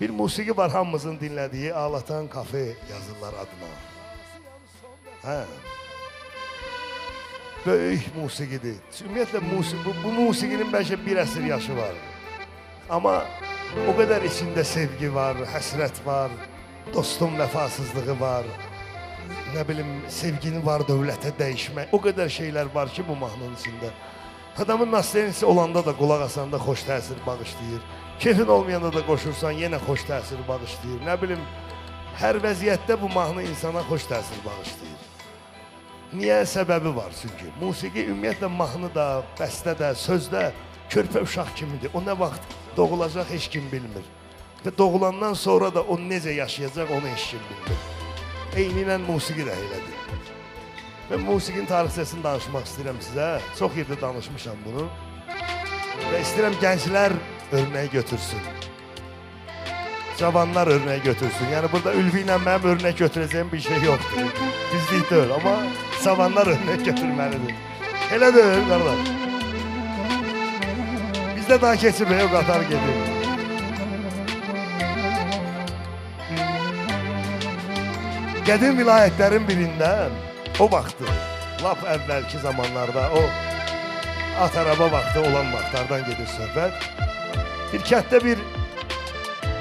Bir musiqi var hamımızın dinlədiyi, Ağlatan Kafe yazırlar adına. Hə. Böyük musiqidir. Ümumiyyətlə bu musiqinin bəlkə bir əsr yaşı var. Amma o qədər içində sevgi var, həsrət var, dostun vəfasızlığı var. Nə bilim, sevgini var dövlətə dəyişmək. O qədər şeylər var ki bu mahnının içində. Adamın naslenisi olanda da qulaq asanda xoş təsir bağışlayır. Keyfin olmayanda da qoşursan yenə xoş təsir bağışlayır. Nə bilim, hər vəziyyətdə bu mahnı insana xoş təsir bağışlayır. Niyə? Səbəbi var çünki. Musiqi ümumiyyətlə mahnı da, bəstə də, sözdə körpə uşaq kimidir. O nə vaxt doğulacaq heç kim bilmir. Və doğulandan sonra da o necə yaşayacaq onu heç kim bilmir. Eyninlə musiqi də elədir. Mən musiqinin tarixçəsini danışmaq istəyirəm sizə. Çox yerdə danışmışam bunu. Və istəyirəm gənclər örnək götürsün. Cavanlar örnək götürsün. Yəni burada Ülvi ilə mənim örnək götürəcəyim bir şey yoxdur. Bizlik deyil, amma cavanlar örnək götürməlidir. Elə deyil, qardaş. Bizdə daha keçib, o qatar gedir. Qədim vilayətlərin birində o vaxtı, lap əvvəlki zamanlarda, o at araba vaxtı olan vaxtlardan gedir söhbət. Bir kənddə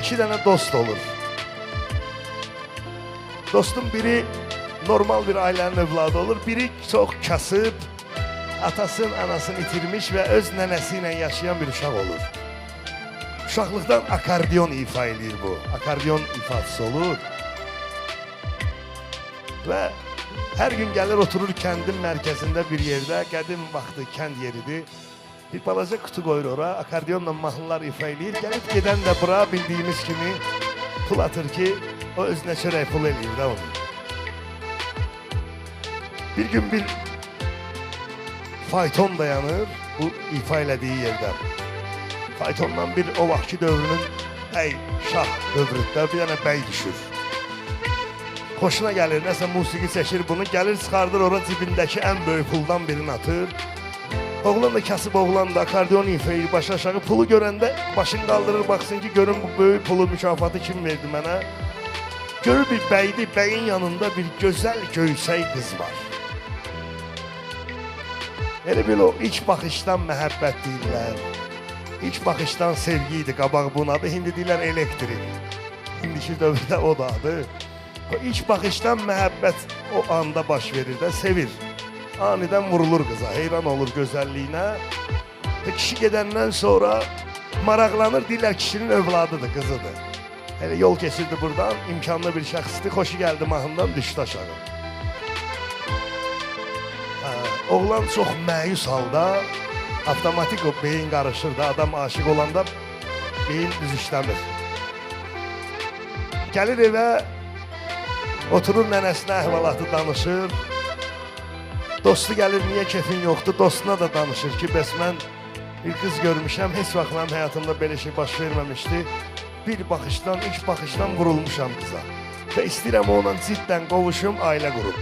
iki dənə dost olur. Dostun biri normal bir ailənin övladı olur, biri çox kasıb, atasını, anasını itirmiş və öz nənəsi ilə yaşayan bir uşaq olur. Uşaqlıqdan akordeon ifa edir bu, akordeon ifası olur. Və hər gün gəlir oturur kəndin mərkəzində bir yerdə, qədim vaxtı kənd yeridir. Bir balaca kutu qoyur ora, akordeonla mahnılar ifa eləyir. Gəlib gedən də bura bildiyimiz kimi pul atır ki, o özünə çörək pul eləyir də onu. Bir gün bir fayton dayanır bu ifa elədiyi yerdə. Faytondan bir o vaxtki dövrünün bəy, şah dövründə bir dənə bəy düşür. Xoşuna gəlir, nəsə musiqi çəkir bunu, gəlir çıxardır ora cibindəki ən böyük puldan birini atır. Oğlan da kasıb oğlan da akordeon ifəyir baş aşağı, pulu görəndə başını qaldırır, baxsın ki, görün bu böyük pulu mükafatı kim verdi mənə. Görür bir bəydir, bəyin yanında bir gözəl göysək qız var. Elə bil o ilk baxışdan məhəbbət deyirlər, ilk baxışdan sevgi idi, qabaq bunun adı, hindi deyirlər elektrik. İndiki dövrdə o da adı. O ilk baxışdan məhəbbət o anda baş verir də, sevir. Anidən vurulur qıza, heyran olur gözəlliyinə. Və kişi gedəndən sonra maraqlanır, deyirlər kişinin övladıdır, qızıdır. Elə yol keçirdi buradan, imkanlı bir şəxsdir, xoşu gəldi mahnından düşdü aşağı. Oğlan çox məyus halda, avtomatik o beyin qarışır da, adam aşıq olanda beyin düz işləmir. Gəlir evə, oturur nənəsinə əhvalatı danışır. Dostu gəlir, niyə kefin yoxdur, dostuna da danışır ki, bəs mən bir qız görmüşəm, heç vaxt mənim həyatımda belə şey baş verməmişdi. Bir baxışdan, ilk baxışdan vurulmuşam qıza. Və istəyirəm onunla ciddən qovuşum, ailə qurum.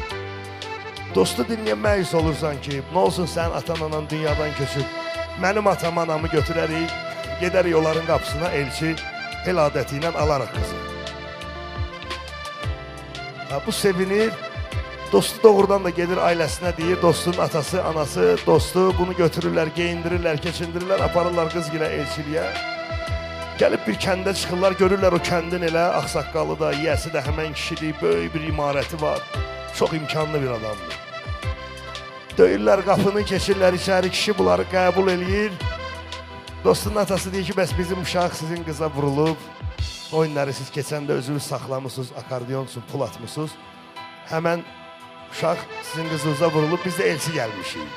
Dostu dinləyən məyus olursan ki, nə olsun sənin atan-anan dünyadan köçüb, mənim atam anamı götürərik, gedərik onların qapısına elçi, el adəti ilə alaraq qızı. Bu sevinir. Dostu doğrudan da gedir ailəsinə deyir, dostun atası, anası, dostu bunu götürürlər, geyindirirlər, keçindirirlər, aparırlar qız gilə elçiliyə. Gəlib bir kəndə çıxırlar, görürlər o kəndin elə ağsaqqalı da, yiyəsi də həmən kişidir, böyük bir imarəti var, çox imkanlı bir adamdır. Döyürlər qapını, keçirlər içəri, kişi bunları qəbul eləyir. Dostun atası deyir ki, bəs bizim uşaq sizin qıza vurulub, oyunları siz keçəndə özünüz saxlamışsınız, akordeonsun, pul atmışsınız. Həmən uşaq sizin qızınıza vurulub, biz də elçi gəlmişik.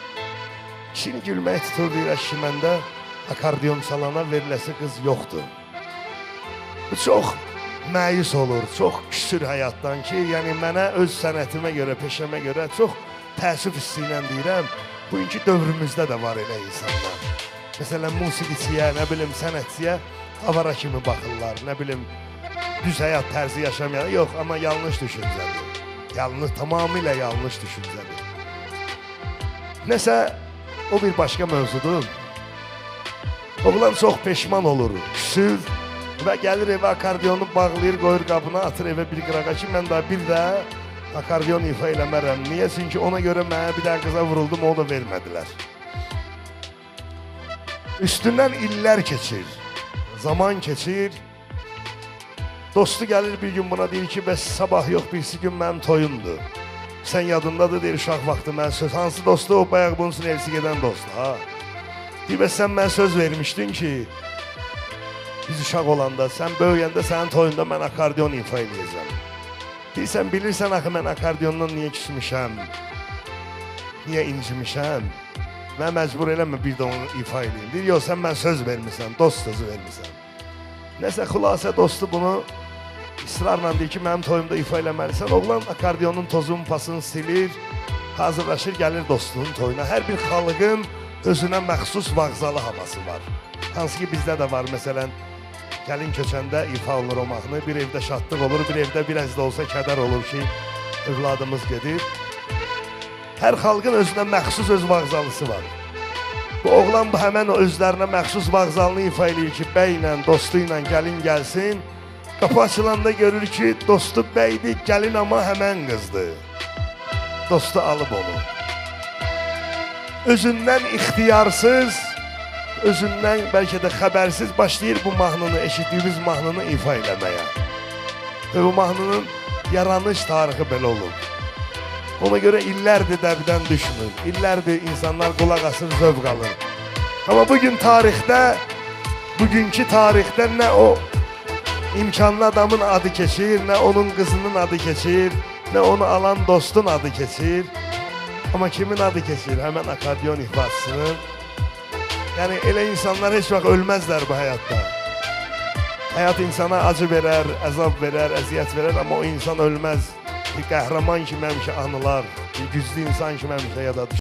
Kişini gülmək tutur, deyir, ki, məndə akordeon salana veriləsi qız yoxdur. Bu çox məyus olur, çox küsür həyatdan ki, yəni mənə öz sənətimə görə, peşəmə görə çox təəssüf hissi ilə deyirəm, bugünkü dövrümüzdə də var elə insanlar. Məsələn, musiqiçiyə, nə bilim, sənətçiyə avara kimi baxırlar, nə bilim, düz həyat tərzi yaşamayan, yox, amma yanlış düşüncədir. Tamamilə yanlış düşüncədir. Nəsə, o bir başqa mövzudur. Oğlan çox peşman olur, küsür, Və gəlir evə akordeonu bağlayır, qoyur qabına, atır evə bir qırağa ki, mən daha bir də akordeon ifa eləmərəm. Niyə? Çünki ona görə mənə bir dənə qıza vuruldum, o da vermədilər. Üstündən illər keçir, zaman keçir. Dostu gəlir bir gün buna deyir ki, bəs sabah yox, birisi gün mənim toyumdur. Sən yadındadır, deyir, uşaq vaxtı mən söz. Hansı dostu? O bayaq bunun üçün elsi gedən dostu, ha? Deyir, bəs sən mən söz vermişdin ki, biz uşaq olanda, sən böyüyəndə sənin toyunda mən akordeon ifa eləyəcəm. Deyirsən, bilirsən axı mən akordeondan niyə küsmüşəm, niyə incimişəm? Mən məcbur eləmə bir də onu ifa eləyim. Deyir, yox, sən mən söz vermirsən, dost sözü vermirsən. Nəsə xülasə dostu bunu israrla deyir ki, mənim toyumda ifa eləməlisən. Oğlan akordeonun tozunu, pasını silir, hazırlaşır, gəlir dostunun toyuna. Hər bir xalqın özünə məxsus vağzalı havası var. Hansı ki bizdə də var, məsələn, gəlin köçəndə ifa olunur o mahnı, bir evdə şadlıq olur, bir evdə biraz da olsa kədər olur ki, övladımız gedir. Hər xalqın özünə məxsus öz vağzalısı var. Bu oğlan bu həmən o özlərinə məxsus vağzalını ifa eləyir ki, bəylə, dostu ilə gəlin gəlsin. Qapı açılanda görür ki, dostu bəydir, gəlin amma həmən qızdır. Dostu alıb onu. Özündən ixtiyarsız, özündən bəlkə də xəbərsiz başlayır bu mahnını, eşitdiyimiz mahnını ifa eləməyə. Və bu mahnının yaranış tarixi belə olur. Ona görə illərdir dəbdən düşmür, illərdir insanlar qulaq asır, zövq alır. Amma bugün tarixdə, bugünkü tarixdə nə o imkanlı adamın adı keçir, nə onun qızının adı keçir, nə onu alan dostun adı keçir. Amma kimin adı keçir? Həmən akordeon ifasının. Yəni elə insanlar heç vaxt ölməzlər bu həyatda. Həyat insana acı verər, əzab verər, əziyyət verər, amma o insan ölməz. Bir qəhrəman kimi həmişə anılar, bir güclü insan kimi həmişə yada düşür.